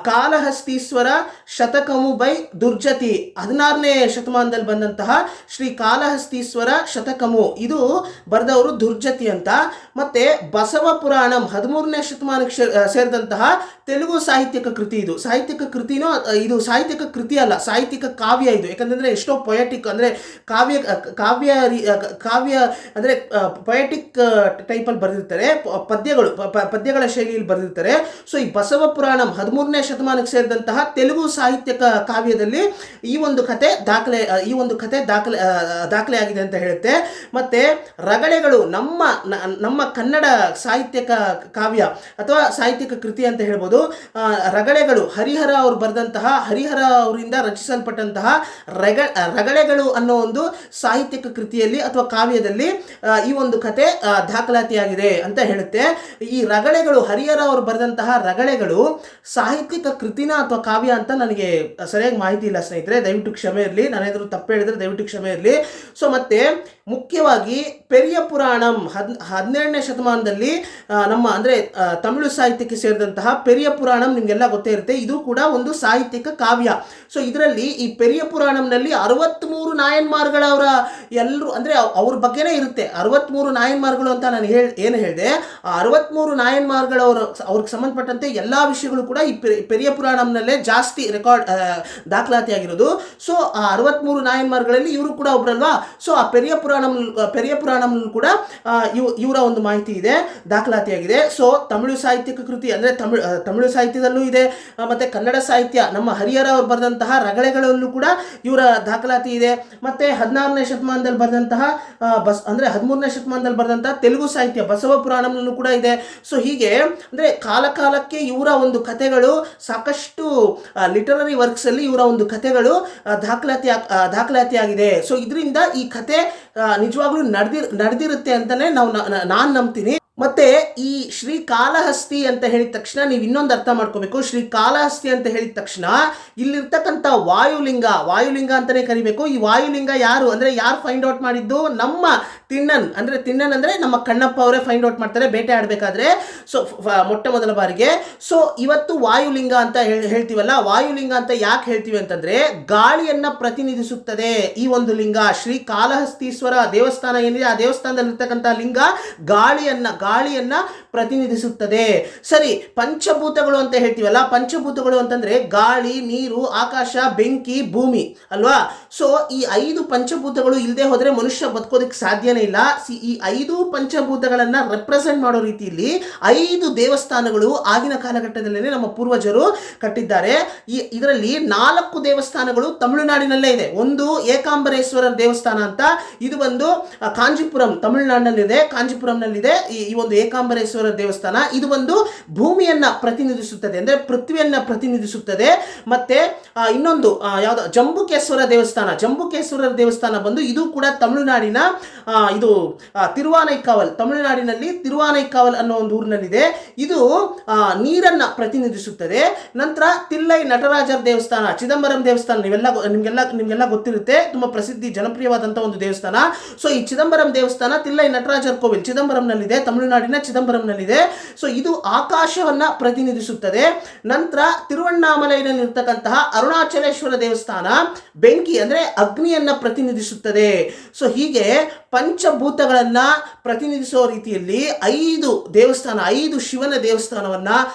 ಕಾಲಹಸ್ತೀಶ್ವರ ಶತಕಮು ಬೈ ದುರ್ಜತಿ, 16ನೇ ಶತಮಾನದಲ್ಲಿ ಬಂದಂತಹ ಶ್ರೀ ಕಾಲಹಸ್ತೀಶ್ವರ ಶತಕಮು, ಇದು ಬರೆದವರು ದುರ್ಜತಿ ಅಂತ. ಮತ್ತು ಬಸವ ಪುರಾಣಂ 13ನೇ ಶತಮಾನಕ್ಕೆ ಸೇರಿದಂತಹ ತೆಲುಗು ಸಾಹಿತ್ಯಕ ಕೃತಿ. ಇದು ಸಾಹಿತ್ಯಕ ಕೃತಿನೋ, ಇದು ಸಾಹಿತ್ಯಕ ಕೃತಿ ಅಲ್ಲ, ಸಾಹಿತ್ಯಿಕ ಕಾವ್ಯ ಇದು. ಯಾಕಂತಂದರೆ ಎಷ್ಟೋ ಪೊಯೆಟಿಕ್, ಅಂದರೆ ಕಾವ್ಯ ಅಂದರೆ ಪೊಯೆಟಿಕ್ ಟೈಪಲ್ಲಿ ಬರೆದಿರ್ತಾರೆ, ಪದ್ಯಗಳ ಶೈಲಿಯಲ್ಲಿ ಬರೆದಿರ್ತಾರೆ. ಸೊ ಈ ಬಸವ ಪುರಾಣಂ 13ನೇ ಶತಮಾನಕ್ಕೆ ಸೇರಿದಂತಹ ತೆಲುಗು ಸಾಹಿತ್ಯಕ ಕಾವ್ಯದಲ್ಲಿ ಈ ಒಂದು ಕತೆ ದಾಖಲೆ ಆಗಿದೆ ಅಂತ ಹೇಳುತ್ತೆ. ಮತ್ತೆ ರಗಳೆಗಳು, ನಮ್ಮ ಕನ್ನಡ ಸಾಹಿತ್ಯಕ ಕಾವ್ಯ ಅಥವಾ ಸಾಹಿತ್ಯಿಕ ಕೃತಿ ಅಂತ ಹೇಳ್ಬೋದು. ರಗಳೆಗಳು, ಹರಿಹರ ಅವರಿಂದ ರಚಿಸಲ್ಪಟ್ಟಂತಹ ರಗಳೆಗಳು ಅನ್ನೋ ಒಂದು ಸಾಹಿತ್ಯಿಕ ಕೃತಿಯಲ್ಲಿ ಅಥವಾ ಕಾವ್ಯದಲ್ಲಿ ಈ ಒಂದು ಕತೆ ದಾಖಲಾತಿಯಾಗಿದೆ ಅಂತ ಹೇಳುತ್ತೆ. ಈ ರಗಳೆಗಳು, ಹರಿಹರ ಅವರು ಬರೆದಂತಹ ರಗಳೆಗಳು ಸಾಹಿತ್ಯಿಕ ಕೃತಿನ ಅಥವಾ ಕಾವ್ಯ ಅಂತ ನನಗೆ ಸರಿಯಾಗಿ ಮಾಹಿತಿ ಇಲ್ಲ ಸ್ನೇಹಿತರೆ, ದಯವಿಟ್ಟು ಕ್ಷಮೆ ಇರಲಿ. ನಾನೇನಾದರೂ ತಪ್ಪು ಹೇಳಿದ್ರೆ ದಯವಿಟ್ಟು ಕ್ಷಮೆ ಇರಲಿ. ಸೊ ಮತ್ತೆ ಮುಖ್ಯವಾಗಿ ಪೆರಿಯ ಪುರಾಣಂ 17ನೇ ಶತಮಾನದಲ್ಲಿ ನಮ್ಮ ಅಂದರೆ ತಮಿಳು ಸಾಹಿತ್ಯಕ್ಕೆ ಸೇರಿದಂತಹ ಪೆರಿಯ ಪುರಾಣಂ ನಿಮಗೆಲ್ಲ ಗೊತ್ತೇ ಇರುತ್ತೆ. ಇದು ಕೂಡ ಒಂದು ಸಾಹಿತ್ಯಿಕ ಕಾವ್ಯ. ಸೊ ಇದರಲ್ಲಿ ಈ ಪೆರಿಯ ಪುರಾಣಂನಲ್ಲಿ 63 ನಾಯನ್ಮಾರ್ಗಳವರ ಎಲ್ಲರೂ, ಅಂದರೆ ಅವ್ರ ಬಗ್ಗೆನೇ ಇರುತ್ತೆ. 63 ನಾಯನ್ಮಾರ್ಗಳು ಅಂತ ನಾನು ಏನು ಹೇಳಿದೆ, ಆ 63 ನಾಯನ್ಮಾರ್ಗಳವ್ರಿಗೆ ಸಂಬಂಧಪಟ್ಟಂತೆ ಎಲ್ಲ ವಿಷಯಗಳು ಕೂಡ ಈ ಪೆರಿಯ ಪುರಾಣಂನಲ್ಲೇ ಜಾಸ್ತಿ ದಾಖಲಾತಿ ಆಗಿರೋದು. ಸೊ ಆ 63 ನಾಯನ್ಮಾರ್ಗಳಲ್ಲಿ ಇವರು ಕೂಡ ಒಬ್ರಲ್ವಾ. ಸೊ ಆ ಪೆರಿಯ ಪುರಾಣಂ ಕೂಡ ಇವರ ಒಂದು ಮಾಹಿತಿ ಇದೆ, ದಾಖಲಾತಿಯಾಗಿದೆ. ಸೊ ತಮಿಳು ಸಾಹಿತ್ಯಕ ಕೃತಿ ಅಂದರೆ ತಮಿಳು ಸಾಹಿತ್ಯದಲ್ಲೂ ಇದೆ. ಮತ್ತೆ ಕನ್ನಡ ಸಾಹಿತ್ಯ, ನಮ್ಮ ಹರಿಹರ ಅವರು ಬರೆದಂತಹ ರಗಳೆಗಳಲ್ಲೂ ಕೂಡ ಇವರ ದಾಖಲಾತಿ ಇದೆ. ಮತ್ತೆ 16ನೇ ಶತಮಾನದಲ್ಲಿ ಬರೆದಂತಹ 13ನೇ ಶತಮಾನದಲ್ಲಿ ಬರೆದಂತಹ ತೆಲುಗು ಸಾಹಿತ್ಯ ಬಸವ ಪುರಾಣಂನಲ್ಲೂ ಕೂಡ ಇದೆ. ಸೊ ಹೀಗೆ ಅಂದರೆ ಕಾಲಕ್ಕೆ ಇವರ ಒಂದು ಕಥೆಗಳು ಸಾಕಷ್ಟು ಲಿಟರರಿ ವರ್ಕ್ಸ್ ಅಲ್ಲಿ ಇವರ ಒಂದು ಕಥೆಗಳು ದಾಖಲಾತಿ ಆಗಿದೆ. ಸೊ ಇದರಿಂದ ಈ ಕತೆ ನಿಜವಾಗ್ಲೂ ನಡೆದಿರುತ್ತೆ ಅಂತಾನೆ ನಾನು ನಂಬ್ತೀನಿ. ಮತ್ತೆ ಈ ಶ್ರೀ ಕಾಲಹಸ್ತಿ ಅಂತ ಹೇಳಿದ ತಕ್ಷಣ ನೀವು ಇನ್ನೊಂದು ಅರ್ಥ ಮಾಡ್ಕೋಬೇಕು. ಶ್ರೀ ಕಾಲಹಸ್ತಿ ಅಂತ ಹೇಳಿದ ತಕ್ಷಣ ಇಲ್ಲಿರ್ತಕ್ಕಂಥ ವಾಯುಲಿಂಗ ಅಂತಾನೆ ಕರಿಬೇಕು. ಈ ವಾಯುಲಿಂಗ ಯಾರು ಅಂದರೆ ಯಾರು ಫೈಂಡ್ ಔಟ್ ಮಾಡಿದ್ದು? ನಮ್ಮ ತಿಣ್ಣನ್ ಅಂದರೆ ನಮ್ಮ ಕಣ್ಣಪ್ಪ ಅವರೇ ಫೈಂಡ್ ಔಟ್ ಮಾಡ್ತಾರೆ ಬೇಟೆ ಆಡಬೇಕಾದ್ರೆ. ಸೊ ಮೊಟ್ಟ ಮೊದಲ ಬಾರಿಗೆ. ಸೊ ಇವತ್ತು ವಾಯುಲಿಂಗ ಅಂತ ಹೇಳ್ತೀವಲ್ಲ, ವಾಯುಲಿಂಗ ಅಂತ ಯಾಕೆ ಹೇಳ್ತೀವಿ ಅಂತಂದ್ರೆ ಗಾಳಿಯನ್ನ ಪ್ರತಿನಿಧಿಸುತ್ತದೆ ಈ ಒಂದು ಲಿಂಗ. ಶ್ರೀ ಕಾಲಹಸ್ತೀಶ್ವರ ದೇವಸ್ಥಾನ ಏನಿದೆ, ಆ ದೇವಸ್ಥಾನದಲ್ಲಿರ್ತಕ್ಕಂಥ ಲಿಂಗ ಗಾಳಿಯನ್ನ ಪ್ರತಿನಿಧಿಸುತ್ತದೆ. ಸರಿ, ಪಂಚಭೂತಗಳು ಅಂತ ಹೇಳ್ತೀವಲ್ಲ, ಪಂಚಭೂತಗಳು ಅಂತಂದ್ರೆ ಗಾಳಿ, ನೀರು, ಆಕಾಶ, ಬೆಂಕಿ, ಭೂಮಿ ಅಲ್ವಾ. ಸೊ ಈ 5 ಪಂಚಭೂತಗಳು ಇಲ್ಲದೆ ಹೋದ್ರೆ ಮನುಷ್ಯ ಬದುಕೋದಕ್ಕೆ ಸಾಧ್ಯನೇ ಇಲ್ಲ. ಈ 5 ಪಂಚಭೂತಗಳನ್ನ ರೆಪ್ರೆಸೆಂಟ್ ಮಾಡೋ ರೀತಿಯಲ್ಲಿ 5 ದೇವಸ್ಥಾನಗಳು ಆಗಿನ ಕಾಲಘಟ್ಟದಲ್ಲೇ ನಮ್ಮ ಪೂರ್ವಜರು ಕಟ್ಟಿದ್ದಾರೆ. ಇದರಲ್ಲಿ 4 ದೇವಸ್ಥಾನಗಳು ತಮಿಳುನಾಡಿನಲ್ಲೇ ಇದೆ. ಒಂದು ಏಕಾಂಬರೇಶ್ವರರ ದೇವಸ್ಥಾನ ಅಂತ, ಇದು ಬಂದು ಕಾಂಜಿಪುರಂ ತಮಿಳುನಾಡಿನಲ್ಲಿದೆ, ಕಾಂಜಿಪುರಂನಲ್ಲಿದೆ ಈ ಒಂದು ಏಕಾಂಬರೇಶ್ವರ ದೇವಸ್ಥಾನ. ಇದು ಒಂದು ಭೂಮಿಯನ್ನ ಪ್ರತಿನಿಧಿಸುತ್ತದೆ, ಅಂದ್ರೆ ಪೃಥ್ವಿಯನ್ನ ಪ್ರತಿನಿಧಿಸುತ್ತದೆ. ಮತ್ತೆ ಇನ್ನೊಂದು ಯಾವ್ದು, ಜಂಬುಕೇಶ್ವರರ ದೇವಸ್ಥಾನ ಬಂದು ಇದು ಕೂಡ ತಮಿಳುನಾಡಿನ ಇದು ತಿರುವಾನೈಕಾವಲ್, ತಮಿಳುನಾಡಿನಲ್ಲಿ ತಿರುವಾನೈಕಾವಲ್ ಅನ್ನೋ ಒಂದು ಊರಿನಲ್ಲಿದೆ. ಇದು ನೀರನ್ನ ಪ್ರತಿನಿಧಿಸುತ್ತದೆ. ನಂತರ ತಿಲ್ಲೈ ನಟರಾಜರ ದೇವಸ್ಥಾನ, ಚಿದಂಬರಂ ದೇವಸ್ಥಾನ ನಿಮ್ಗೆಲ್ಲ ಗೊತ್ತಿರುತ್ತೆ, ತುಂಬಾ ಪ್ರಸಿದ್ಧಿ ಜನಪ್ರಿಯವಾದಂತಹ ಒಂದು ದೇವಸ್ಥಾನ. ಸೊ ಈ ಚಿದಂಬರಂ ದೇವಸ್ಥಾನ ತಿಲ್ಲೈ ನಟರಾಜರ ಕೋವಿಲ್ ಚಿದಂಬರಂನಲ್ಲಿದೆ, ತಮಿಳುನಾಡಿನ ಚಿದಂಬರಂನಲ್ಲಿದೆ. ಸೊ ಇದು ಆಕಾಶವನ್ನ ಪ್ರತಿನಿಧಿಸುತ್ತದೆ. ನಂತರ ತಿರುವಣ್ಣಾಮಲೈನಲ್ಲಿರ್ತಕ್ಕಂತಹ ಅರುಣಾಚಲೇಶ್ವರ ದೇವಸ್ಥಾನ ಬೆಂಕಿ ಅಂದ್ರೆ ಅಗ್ನಿಯನ್ನ ಪ್ರತಿನಿಧಿಸುತ್ತದೆ. ಸೊ ಹೀಗೆ ಪಂಚಭೂತಗಳನ್ನ ಪ್ರತಿನಿಧಿಸುವ ರೀತಿಯಲ್ಲಿ 5 ಶಿವನ ದೇವಸ್ಥಾನವನ್ನ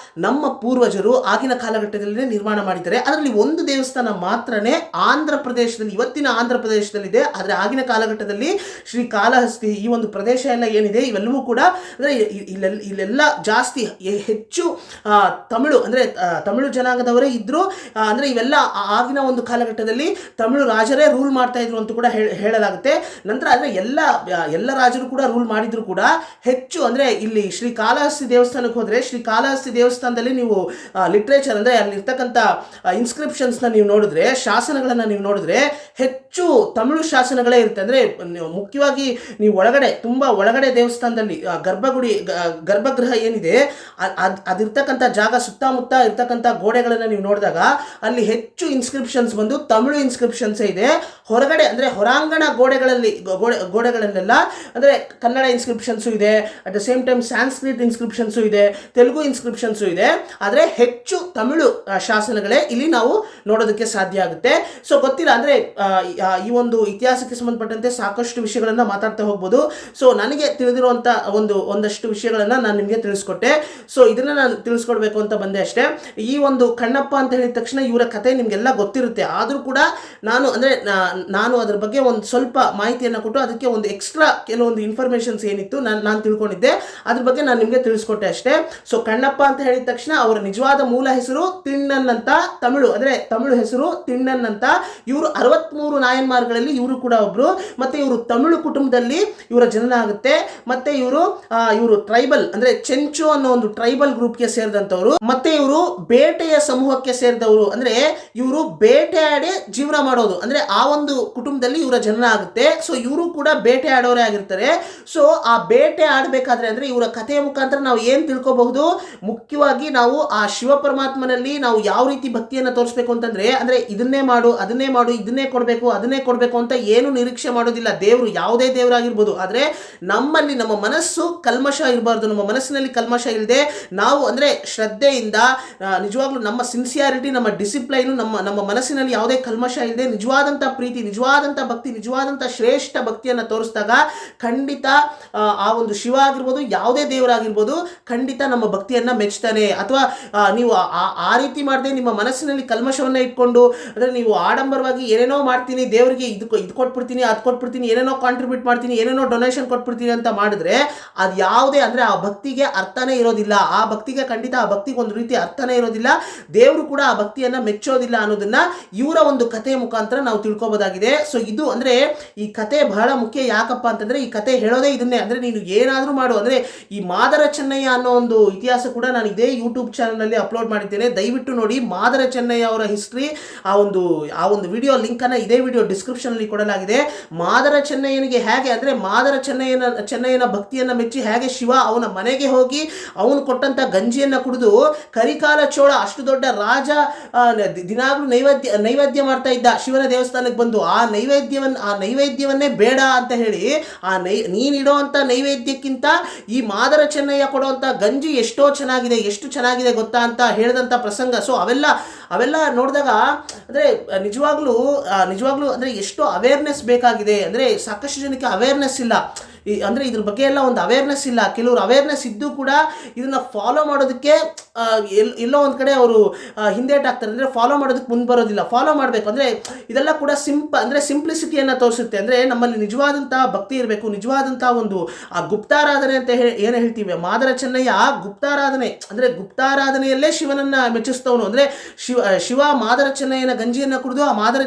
ನಮ್ಮ ಪೂರ್ವಜರು ಆಗಿನ ಕಾಲಘಟ್ಟದಲ್ಲಿ ನಿರ್ಮಾಣ ಮಾಡಿದ್ದಾರೆ. ಅದರಲ್ಲಿ ಒಂದು ದೇವಸ್ಥಾನ ಮಾತ್ರನೇ ಆಂಧ್ರ ಪ್ರದೇಶದಲ್ಲಿ, ಇವತ್ತಿನ ಆಂಧ್ರ ಪ್ರದೇಶದಲ್ಲಿದೆ. ಆದರೆ ಆಗಿನ ಕಾಲಘಟ್ಟದಲ್ಲಿ ಶ್ರೀ ಕಾಲಹಸ್ತಿ ಈ ಒಂದು ಪ್ರದೇಶ ಎಲ್ಲ ಏನಿದೆ ಇವೆಲ್ಲವೂ ಕೂಡ ಅಂದರೆ ಇಲ್ಲೆಲ್ಲ ಜಾಸ್ತಿ ಹೆಚ್ಚು ತಮಿಳು ಅಂದರೆ ತಮಿಳು ಜನಾಂಗದವರೇ ಇದ್ದರು. ಅಂದರೆ ಇವೆಲ್ಲ ಆಗಿನ ಒಂದು ಕಾಲಘಟ್ಟದಲ್ಲಿ ತಮಿಳು ರಾಜರೇ ರೂಲ್ ಮಾಡ್ತಾ ಇದ್ರು ಅಂತ ಕೂಡ ಹೇಳಲಾಗುತ್ತೆ. ನಂತರ ಅಂದರೆ ಎಲ್ಲ ರಾಜರು ಕೂಡ ರೂಲ್ ಮಾಡಿದ್ರು ಕೂಡ ಹೆಚ್ಚು ಅಂದರೆ ಇಲ್ಲಿ ಶ್ರೀಕಾಳಹಸ್ತಿ ದೇವಸ್ಥಾನಕ್ಕೆ ಹೋದರೆ ಶ್ರೀಕಾಳಹಸ್ತಿ ದೇವಸ್ಥಾನದಲ್ಲಿ ನೀವು ಲಿಟ್ರೇಚರ್ ಅಂದರೆ ಅಲ್ಲಿರ್ತಕ್ಕಂಥ ಇನ್ಸ್ಕ್ರಿಪ್ಷನ್ಸ್ನ ನೀವು ನೋಡಿದ್ರೆ, ಶಾಸನಗಳನ್ನು ನೀವು ನೋಡಿದ್ರೆ ಹೆಚ್ಚು ತಮಿಳು ಶಾಸನಗಳೇ ಇರುತ್ತೆ. ಅಂದರೆ ಮುಖ್ಯವಾಗಿ ನೀವು ತುಂಬ ಒಳಗಡೆ ದೇವಸ್ಥಾನದಲ್ಲಿ ಗರ್ಭಗೃಹ ಏನಿದೆ ಅದಿರ್ತಕ್ಕಂಥ ಜಾಗ ಸುತ್ತಮುತ್ತ ಇರ್ತಕ್ಕಂಥ ಗೋಡೆಗಳನ್ನು ನೀವು ನೋಡಿದಾಗ ಅಲ್ಲಿ ಹೆಚ್ಚು ಇನ್ಸ್ಕ್ರಿಪ್ಷನ್ಸ್ ಬಂದು ತಮಿಳು ಇನ್ಸ್ಕ್ರಿಪ್ಷನ್ಸೇ ಇದೆ. ಹೊರಗಡೆ ಅಂದರೆ ಹೊರಾಂಗಣ ಗೋಡೆಗಳಲ್ಲೆಲ್ಲ ಅಂದರೆ ಕನ್ನಡ ಇನ್ಸ್ಕ್ರಿಪ್ಷನ್ಸು ಇದೆ, at the same time Sanskrit inscriptions ಇದೆ, ತೆಲುಗು ಇನ್ಸ್ಕ್ರಿಪ್ಷನ್ಸು ಇದೆ. ಆದರೆ ಹೆಚ್ಚು ತಮಿಳು ಶಾಸನಗಳೇ ಇಲ್ಲಿ ನಾವು ನೋಡೋದಕ್ಕೆ ಸಾಧ್ಯ ಆಗುತ್ತೆ. ಸೊ ಗೊತ್ತಿಲ್ಲ ಅಂದರೆ ಈ ಒಂದು ಇತಿಹಾಸಕ್ಕೆ ಸಂಬಂಧಪಟ್ಟಂತೆ ಸಾಕಷ್ಟು ವಿಷಯಗಳನ್ನು ಮಾತಾಡ್ತಾ ಹೋಗ್ಬೋದು. ಸೊ ನನಗೆ ತಿಳಿದಿರುವಂಥ ಒಂದಷ್ಟು ವಿಷಯಗಳನ್ನು ನಾನು ನಿಮಗೆ ತಿಳಿಸ್ಕೊಟ್ಟೆ. ಸೊ ಇದನ್ನು ನಾನು ತಿಳಿಸ್ಕೊಡ್ಬೇಕು ಅಂತ ಬಂದೆ ಅಷ್ಟೇ. ಈ ಒಂದು ಕಣ್ಣಪ್ಪ ಅಂತ ಹೇಳಿದ ತಕ್ಷಣ ಇವರ ಕತೆ ನಿಮಗೆಲ್ಲ ಗೊತ್ತಿರುತ್ತೆ. ಆದರೂ ಕೂಡ ನಾನು ಅದ್ರ ಬಗ್ಗೆ ಒಂದು ಸ್ವಲ್ಪ ಮಾಹಿತಿಯನ್ನು ಕೊಟ್ಟು ಅದಕ್ಕೆ ಒಂದು ಎಕ್ಸ್ಟ್ರಾ ಕೆಲವೊಂದು ಇನ್ಫಾರ್ಮೇಷನ್ಸ್ ಏನಿತ್ತು ನಾನು ತಿಳ್ಕೊಂಡಿದ್ದೆ, ಅದ್ರ ಬಗ್ಗೆ ನಾನು ನಿಮಗೆ ತಿಳಿಸ್ಕೊಟ್ಟೆ ಅಷ್ಟೇ. ಸೊ ಕಣ್ಣಪ್ಪ ಅಂತ ಹೇಳಿದ ತಕ್ಷಣ ಅವರ ನಿಜವಾದ ಮೂಲ ಹೆಸರು ತಿಣ್ಣನ್ ಅಂತ, ತಮಿಳು ಹೆಸರು ತಿಣ್ಣನ್ ಅಂತ. ಇವರು 63 ನಾಯನ್ಮಾರ್ಗಳಲ್ಲಿ ಇವರು ಕೂಡ ಒಬ್ರು. ಮತ್ತೆ ಇವರು ತಮಿಳು ಕುಟುಂಬದಲ್ಲಿ ಇವರ ಜನನ ಆಗುತ್ತೆ. ಮತ್ತೆ ಇವರು ಟ್ರೈಬಲ್ ಅಂದ್ರೆ ಚೆಂಚು ಅನ್ನೋ ಒಂದು ಟ್ರೈಬಲ್ ಗ್ರೂಪ್ಗೆ ಸೇರಿದಂತವರು. ಮತ್ತೆ ಇವರು ಬೇಟೆಯ ಸಮೂಹಕ್ಕೆ ಸೇರಿದವರು. ಅಂದ್ರೆ ಇವರು ಬೇಟೆಯಾಡಿ ಜೀವನ ಮಾಡೋದು, ಅಂದ್ರೆ ಆ ಒಂದು ಕುಟುಂಬದಲ್ಲಿ ಇವರ ಜನನ ಆಗುತ್ತೆ. ಸೊ ಇವರು ಕೂಡ ಬೇಟೆ ಆಡೋರೇ ಆಗಿರ್ತಾರೆ. ಸೊ ಆ ಬೇಟೆ ಆಡಬೇಕಾದ್ರೆ ಅಂದ್ರೆ ಇವರ ಕಥೆಯ ಮುಖಾಂತರ ನಾವು ಏನು ತಿಳ್ಕೋಬಹುದು, ಮುಖ್ಯವಾಗಿ ನಾವು ಆ ಶಿವ ಪರಮಾತ್ಮನಲ್ಲಿ ನಾವು ಯಾವ ರೀತಿ ಭಕ್ತಿಯನ್ನು ತೋರಿಸ್ಬೇಕು ಅಂತಂದ್ರೆ, ಅಂದ್ರೆ ಇದನ್ನೇ ಮಾಡು, ಅದನ್ನೇ ಮಾಡು, ಇದನ್ನೇ ಕೊಡಬೇಕು ಅಂತ ಏನು ನಿರೀಕ್ಷೆ ಮಾಡೋದಿಲ್ಲ. ದೇವರು ಯಾವುದೇ ದೇವರಾಗಿರ್ಬೋದು, ಆದರೆ ನಮ್ಮಲ್ಲಿ ನಮ್ಮ ಮನಸ್ಸು ಕಲ್ಮಶ ಇರಬಾರ್ದು. ನಮ್ಮ ಮನಸ್ಸಿನಲ್ಲಿ ಕಲ್ಮಶ ಇಲ್ಲದೆ ನಾವು ಅಂದ್ರೆ ಶ್ರದ್ಧೆಯಿಂದ ನಿಜವಾಗ್ಲೂ ನಮ್ಮ ಸಿನ್ಸಿಯಾರಿಟಿ, ನಮ್ಮ ಡಿಸಿಪ್ಲೈನು, ನಮ್ಮ ಮನಸ್ಸಿನಲ್ಲಿ ಯಾವುದೇ ಕಲ್ಮಶ ಇಲ್ಲದೆ ನಿಜವಾದಂಥ ಪ್ರೀತಿ, ನಿಜವಾದಂಥ ಭಕ್ತಿ, ನಿಜವಾದಂಥ ಶ್ರೇಷ್ಠ ಭಕ್ತಿಯನ್ನು ತೋರಿಸಿದಾಗ ಖಂಡಿತ ಆ ಒಂದು ಶಿವ ಆಗಿರ್ಬೋದು, ಯಾವುದೇ ದೇವರಾಗಿರ್ಬೋದು, ಖಂಡಿತ ನಮ್ಮ ಭಕ್ತಿಯನ್ನು ಮೆಚ್ತಾನೆ. ಅಥವಾ ನೀವು ಆ ರೀತಿ ಮಾಡದೆ ನಿಮ್ಮ ಮನಸ್ಸಿನಲ್ಲಿ ಕಲ್ಮಶವನ್ನು ಇಟ್ಕೊಂಡು ಅಂದರೆ ನೀವು ಆಡಂಬರವಾಗಿ ಏನೇನೋ ಮಾಡ್ತೀನಿ, ದೇವರಿಗೆ ಇದು ಕೊಟ್ಬಿಡ್ತೀನಿ, ಅದು ಕೊಟ್ಬಿಡ್ತೀನಿ, ಏನೇನೋ ಕಾಂಟ್ರಿಬ್ಯೂಟ್ ಮಾಡ್ತೀನಿ, ಏನೇನೋ ಡೊನೇಷನ್ ಕೊಟ್ಬಿಡ್ತೀನಿ ಅಂತ ಮಾಡಿದ್ರೆ ಅದು ಯಾವುದೇ ಅಂದರೆ ಆ ಭಕ್ತಿಗೆ ಅರ್ಥನೇ ಇರೋದಿಲ್ಲ. ಆ ಭಕ್ತಿಗೆ ಖಂಡಿತ ಆ ಭಕ್ತಿಗೆ ಒಂದು ರೀತಿ ಅರ್ಥನೇ ಇರೋದಿಲ್ಲ. ದೇವರು ಕೂಡ ಆ ಭಕ್ತಿಯನ್ನು ಮೆಚ್ಚೋದಿಲ್ಲ ಅನ್ನೋದನ್ನ ಇವರ ಒಂದು ಕಥೆಯ ಮುಖಾಂತರ ನಾವು ತಿಳ್ಕೊಬೋದಾಗಿದೆ. ಸೊ ಇದು ಅಂದರೆ ಈ ಕತೆ ಬಹಳ ಮುಖ್ಯ. ಯಾಕಪ್ಪ ಅಂತಂದರೆ ಈ ಕತೆ ಹೇಳೋದೇ ಇದನ್ನೇ. ಅಂದರೆ ನೀನು ಏನಾದರೂ ಮಾಡು, ಅಂದರೆ ಈ ಮಾದರ ಚೆನ್ನಯ್ಯ ಅನ್ನೋ ಒಂದು ಇತಿಹಾಸ ಕೂಡ ನಾನು ಇದೇ ಯೂಟ್ಯೂಬ್ ಚಾನಲ್ನಲ್ಲಿ ಅಪ್ಲೋಡ್ ಮಾಡಿದ್ದೇನೆ, ದಯವಿಟ್ಟು ನೋಡಿ. ಮಾದರ ಚೆನ್ನಯ್ಯ ಅವರ ಹಿಸ್ಟ್ರಿ ಆ ಒಂದು ವಿಡಿಯೋ ಲಿಂಕನ್ನು ಇದೇ ವಿಡಿಯೋ ಡಿಸ್ಕ್ರಿಪ್ಷನಲ್ಲಿ ಕೊಡಲಾಗಿದೆ. ಮಾದರ ಚೆನ್ನಯ್ಯನಿಗೆ ಹೇಗೆ ಅಂದರೆ ಮಾದರ ಚೆನ್ನಯ್ಯನ ಭಕ್ತಿಯನ್ನು ಮೆಚ್ಚಿ ಹೇಗೆ ಶಿವ ಅವನ ಮನೆಗೆ ಹೋಗಿ ಅವನು ಕೊಟ್ಟಂಥ ಗಂಜಿಯನ್ನು ಕುಡಿದು ಕರಿಕಾಲ ಚೋಳ ಅಷ್ಟು ದೊಡ್ಡ ರಾಜ ದಿನಾಗ್ಲೂ ನೈವೇದ್ಯ ಮಾಡ್ತಾ ಇದ್ದ ಶಿವನ ದೇವಸ್ಥಾನಕ್ಕೆ ಬಂದು ಆ ನೈವೇದ್ಯವನ್ನೇ ಬೇಡ ಅಂತ ಹೇಳಿ ನೀನಿಡುವಂಥ ನೈವೇದ್ಯಕ್ಕಿಂತ ಈ ಮಾದರ ಚೆನ್ನಯ್ಯ ಕೊಡುವಂಥ ಗಂಜಿ ಎಷ್ಟು ಚೆನ್ನಾಗಿದೆ ಗೊತ್ತಾ ಅಂತ ಹೇಳಿದಂಥ ಪ್ರಸಂಗ. ಸೊ ಅವೆಲ್ಲ ನೋಡಿದಾಗ ಅಂದರೆ ನಿಜವಾಗ್ಲೂ ಅಂದರೆ ಎಷ್ಟೋ ಅವೇರ್ನೆಸ್ ಬೇಕಾಗಿದೆ. ಅಂದರೆ ಸಾಕಷ್ಟು ಜನಕ್ಕೆ ಅವೇರ್ನೆಸ್ ಇಲ್ಲ. ಅಂದರೆ ಇದ್ರ ಬಗ್ಗೆ ಎಲ್ಲ ಒಂದು ಅವೇರ್ನೆಸ್ ಇಲ್ಲ. ಕೆಲವರು ಅವೇರ್ನೆಸ್ ಇದ್ದು ಕೂಡ ಇದನ್ನು ಫಾಲೋ ಮಾಡೋದಕ್ಕೆ ಎಲ್ಲೋ ಒಂದು ಕಡೆ ಅವರು ಹಿಂದೇಟಾಗ್ತಾರೆ. ಅಂದರೆ ಫಾಲೋ ಮಾಡೋದಕ್ಕೆ ಮುಂದೆ ಬರೋದಿಲ್ಲ. ಫಾಲೋ ಮಾಡಬೇಕು ಅಂದರೆ ಇದೆಲ್ಲ ಕೂಡ ಸಿಂಪ್ಲಿಸಿಟಿಯನ್ನು ತೋರಿಸುತ್ತೆ. ಅಂದರೆ ನಮ್ಮಲ್ಲಿ ನಿಜವಾದಂಥ ಭಕ್ತಿ ಇರಬೇಕು, ನಿಜವಾದಂಥ ಒಂದು ಆ ಗುಪ್ತಾರಾಧನೆ ಅಂತ ಏನು ಹೇಳ್ತೀವಿ. ಮಾದರ ಚೆನ್ನಯ್ಯ ಗುಪ್ತಾರಾಧನೆ ಅಂದರೆ ಗುಪ್ತಾರಾಧನೆಯಲ್ಲೇ ಶಿವನನ್ನು ಮೆಚ್ಚಿಸ್ತವನು. ಅಂದರೆ ಶಿವ ಮಾದರ ಚೆನ್ನಯ್ಯನ ಗಂಜಿಯನ್ನು ಕುಡಿದು ಆ ಮಾದರ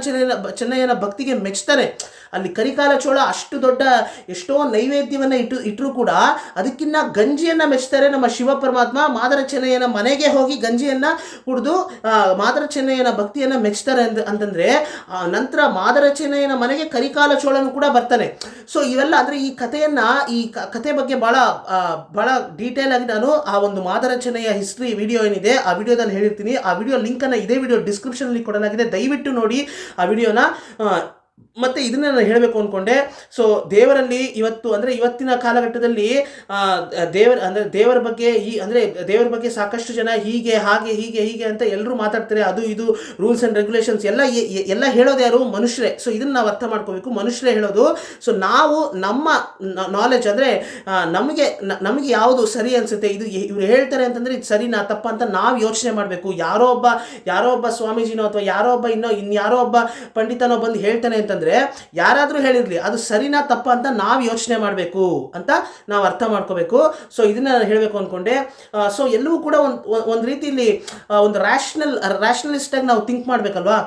ಚೆನ್ನಯ್ಯನ ಭಕ್ತಿಗೆ ಮೆಚ್ತಾನೆ. ಅಲ್ಲಿ ಕರಿಕಾಲ ಚೋಳ ಅಷ್ಟು ದೊಡ್ಡ ಎಷ್ಟೋ ನೈವೇದ್ಯವನ್ನು ಇಟ್ಟರೂ ಕೂಡ ಅದಕ್ಕಿಂತ ಗಂಜಿಯನ್ನು ಮೆಚ್ತಾರೆ ನಮ್ಮ ಶಿವ ಪರಮಾತ್ಮ. ಮಾದರ ಚೆನ್ನಯ್ಯನ ಮನೆಗೆ ಹೋಗಿ ಗಂಜಿಯನ್ನು ಕುಡಿದು ಮಾದರ ಚೆನ್ನಯ್ಯನ ಭಕ್ತಿಯನ್ನು ಮೆಚ್ತಾರೆ ಅಂತಂದರೆ ನಂತರ ಮಾದರ ಚೆನ್ನಯ್ಯನ ಮನೆಗೆ ಕರಿಕಾಲ ಚೋಳನು ಕೂಡ ಬರ್ತಾನೆ. ಸೊ ಇವೆಲ್ಲ ಅಂದರೆ ಈ ಕಥೆ ಬಗ್ಗೆ ಭಾಳ ಡೀಟೇಲ್ ಆಗಿ ನಾನು ಆ ಒಂದು ಮಾದರ ಚೆನ್ನಯ್ಯ ಹಿಸ್ಟ್ರಿ ವಿಡಿಯೋ ಏನಿದೆ ಆ ವಿಡಿಯೋದಲ್ಲಿ ಹೇಳಿರ್ತೀನಿ. ಆ ವಿಡಿಯೋ ಲಿಂಕನ್ನು ಇದೇ ವಿಡಿಯೋ ಡಿಸ್ಕ್ರಿಪ್ಷನಲ್ಲಿ ಕೊಡಲಾಗಿದೆ, ದಯವಿಟ್ಟು ನೋಡಿ ಆ ವಿಡಿಯೋನ. ಮತ್ತು ಇದನ್ನ ನಾನು ಹೇಳಬೇಕು ಅಂದ್ಕೊಂಡೆ. ಸೊ ದೇವರಲ್ಲಿ ಇವತ್ತಿನ ಕಾಲಘಟ್ಟದಲ್ಲಿ ದೇವರ ಬಗ್ಗೆ ಸಾಕಷ್ಟು ಜನ ಹೀಗೆ ಅಂತ ಎಲ್ಲರೂ ಮಾತಾಡ್ತಾರೆ. ಅದು ಇದು ರೂಲ್ಸ್ ಆ್ಯಂಡ್ ರೆಗ್ಯುಲೇಷನ್ಸ್ ಎಲ್ಲ ಹೇಳೋದು ಯಾರು? ಮನುಷ್ಯರೇ. ಸೊ ಇದನ್ನು ನಾವು ಅರ್ಥ ಮಾಡ್ಕೋಬೇಕು, ಮನುಷ್ಯರೇ ಹೇಳೋದು. ಸೊ ನಾವು ನಮ್ಮ ನಾಲೆಜ್ ಅಂದರೆ ನಮಗೆ ಯಾವುದು ಸರಿ ಅನಿಸುತ್ತೆ, ಇವ್ರು ಹೇಳ್ತಾರೆ ಅಂತಂದರೆ ಇದು ಸರಿನಾ ತಪ್ಪ ಅಂತ ನಾವು ಯೋಚನೆ ಮಾಡಬೇಕು. ಯಾರೋ ಒಬ್ಬ ಸ್ವಾಮೀಜಿನೋ ಅಥವಾ ಇನ್ಯಾರೋ ಒಬ್ಬ ಪಂಡಿತನೋ ಬಂದು ಹೇಳ್ತಾನೆ ಅಂತಂದರೆ ಬಂದರೆ ಯಾರಾದರೂ ಹೇಳಿರಲಿ ಅದು ಸರಿನಾ ತಪ್ಪ ಅಂತ ನಾವು ಯೋಚನೆ ಮಾಡಬೇಕು ಅಂತ ನಾವು ಅರ್ಥ ಮಾಡ್ಕೋಬೇಕು. ಸೊ ಇದನ್ನ ನಾನು ಹೇಳಬೇಕು ಅಂದ್ಕೊಂಡೆ. ಸೊ ಎಲ್ಲವೂ ಕೂಡ ಒಂದು ರೀತಿಯಲ್ಲಿ ಒಂದು ರ್ಯಾಷನಲಿಸ್ಟ್ ಆಗಿ ನಾವು ಥಿಂಕ್ ಮಾಡಬೇಕಲ್ವಾ,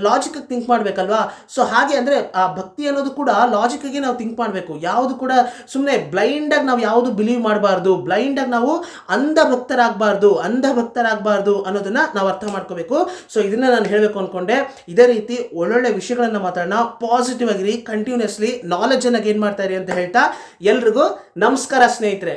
ಲಾಜಿಕ್ ಥಿಂಕ್ ಮಾಡಬೇಕಲ್ವಾ. ಸೊ ಹಾಗೆ ಅಂದರೆ ಆ ಭಕ್ತಿ ಅನ್ನೋದು ಕೂಡ ಲಾಜಿಕ್ಗೆ ನಾವು ಥಿಂಕ್ ಮಾಡಬೇಕು. ಯಾವುದು ಕೂಡ ಸುಮ್ಮನೆ ಬ್ಲೈಂಡಾಗಿ ನಾವು ಯಾವುದು ಬಿಲೀವ್ ಮಾಡಬಾರ್ದು, ಬ್ಲೈಂಡಾಗಿ ನಾವು ಅಂಧ ಭಕ್ತರಾಗಬಾರ್ದು ಅನ್ನೋದನ್ನ ನಾವು ಅರ್ಥ ಮಾಡ್ಕೋಬೇಕು. ಸೊ ಇದನ್ನ ನಾನು ಹೇಳಬೇಕು ಅಂದ್ಕೊಂಡೆ. ಇದೇ ರೀತಿ ಒಳ್ಳೊಳ್ಳೆ ವಿಷಯಗಳನ್ನು ಮಾತಾಡೋಣ. ಪಾಸಿಟಿವ್ ಆಗಿರಿ, ಕಂಟಿನ್ಯೂಸ್ಲಿ ನಾಲೆಜನ್ನು ಗೇನ್ ಮಾಡ್ತಾ ಇರಿ ಅಂತ ಹೇಳ್ತಾ ಎಲ್ರಿಗೂ ನಮಸ್ಕಾರ ಸ್ನೇಹಿತರೆ.